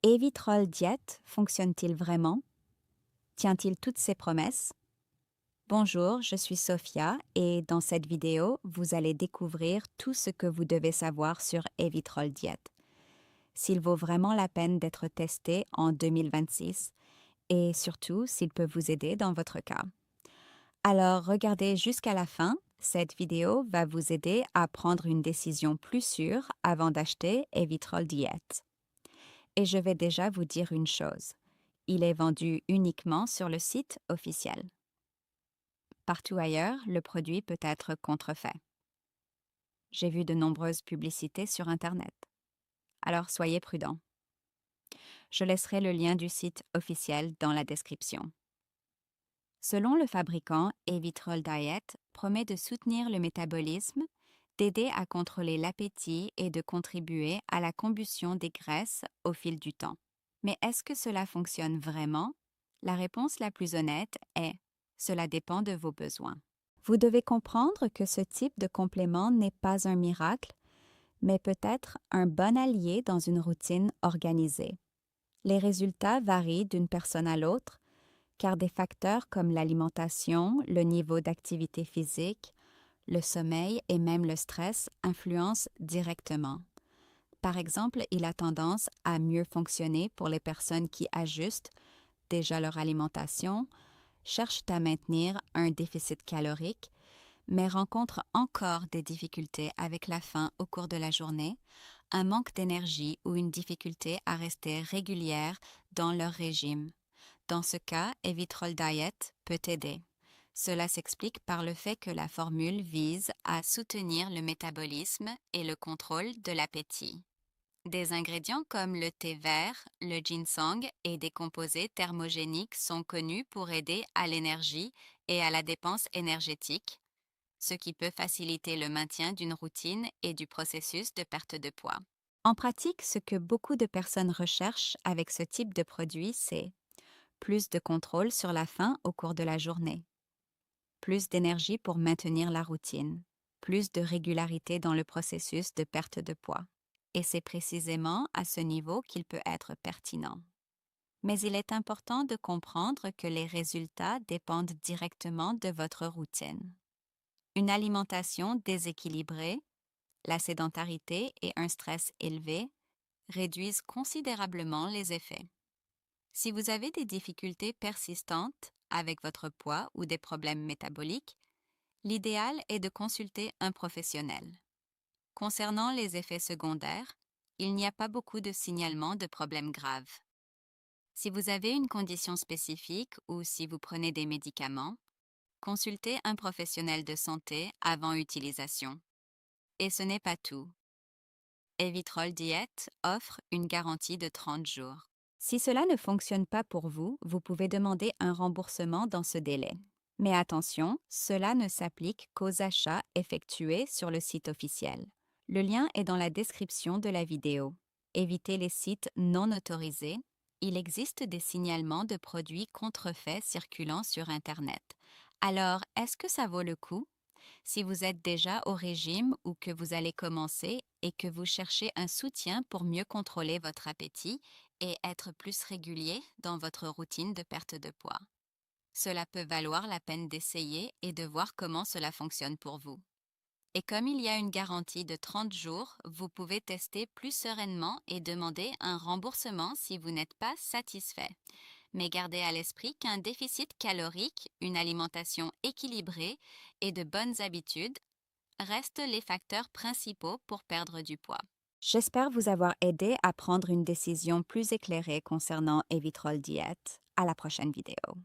Evitrol Diet fonctionne-t-il vraiment? Tient-il toutes ses promesses? Bonjour, je suis Sophia et dans cette vidéo, vous allez découvrir tout ce que vous devez savoir sur Evitrol Diet, s'il vaut vraiment la peine d'être testé en 2026 et surtout s'il peut vous aider dans votre cas. Alors regardez jusqu'à la fin, cette vidéo va vous aider à prendre une décision plus sûre avant d'acheter Evitrol Diet. Et je vais déjà vous dire une chose. Il est vendu uniquement sur le site officiel. Partout ailleurs, le produit peut être contrefait. J'ai vu de nombreuses publicités sur Internet. Alors soyez prudents. Je laisserai le lien du site officiel dans la description. Selon le fabricant, Evitrol Diet promet de soutenir le métabolisme, d'aider à contrôler l'appétit et de contribuer à la combustion des graisses au fil du temps. Mais est-ce que cela fonctionne vraiment? La réponse la plus honnête est « cela dépend de vos besoins ». Vous devez comprendre que ce type de complément n'est pas un miracle, mais peut-être un bon allié dans une routine organisée. Les résultats varient d'une personne à l'autre, car des facteurs comme l'alimentation, le niveau d'activité physique, le sommeil et même le stress influencent directement. Par exemple, il a tendance à mieux fonctionner pour les personnes qui ajustent déjà leur alimentation, cherchent à maintenir un déficit calorique, mais rencontrent encore des difficultés avec la faim au cours de la journée, un manque d'énergie ou une difficulté à rester régulière dans leur régime. Dans ce cas, Evitrol Diet peut aider. Cela s'explique par le fait que la formule vise à soutenir le métabolisme et le contrôle de l'appétit. Des ingrédients comme le thé vert, le ginseng et des composés thermogéniques sont connus pour aider à l'énergie et à la dépense énergétique, ce qui peut faciliter le maintien d'une routine et du processus de perte de poids. En pratique, ce que beaucoup de personnes recherchent avec ce type de produit, c'est plus de contrôle sur la faim au cours de la journée, plus d'énergie pour maintenir la routine, plus de régularité dans le processus de perte de poids. Et c'est précisément à ce niveau qu'il peut être pertinent. Mais il est important de comprendre que les résultats dépendent directement de votre routine. Une alimentation déséquilibrée, la sédentarité et un stress élevé réduisent considérablement les effets. Si vous avez des difficultés persistantes avec votre poids ou des problèmes métaboliques, l'idéal est de consulter un professionnel. Concernant les effets secondaires, il n'y a pas beaucoup de signalements de problèmes graves. Si vous avez une condition spécifique ou si vous prenez des médicaments, consultez un professionnel de santé avant utilisation. Et ce n'est pas tout. Evitrol Diet offre une garantie de 30 jours. Si cela ne fonctionne pas pour vous, vous pouvez demander un remboursement dans ce délai. Mais attention, cela ne s'applique qu'aux achats effectués sur le site officiel. Le lien est dans la description de la vidéo. Évitez les sites non autorisés. Il existe des signalements de produits contrefaits circulant sur Internet. Alors, est-ce que ça vaut le coup? Si vous êtes déjà au régime ou que vous allez commencer et que vous cherchez un soutien pour mieux contrôler votre appétit et être plus régulier dans votre routine de perte de poids. Cela peut valoir la peine d'essayer et de voir comment cela fonctionne pour vous. Et comme il y a une garantie de 30 jours, vous pouvez tester plus sereinement et demander un remboursement si vous n'êtes pas satisfait. Mais gardez à l'esprit qu'un déficit calorique, une alimentation équilibrée et de bonnes habitudes restent les facteurs principaux pour perdre du poids. J'espère vous avoir aidé à prendre une décision plus éclairée concernant Evitrol Diet. À la prochaine vidéo.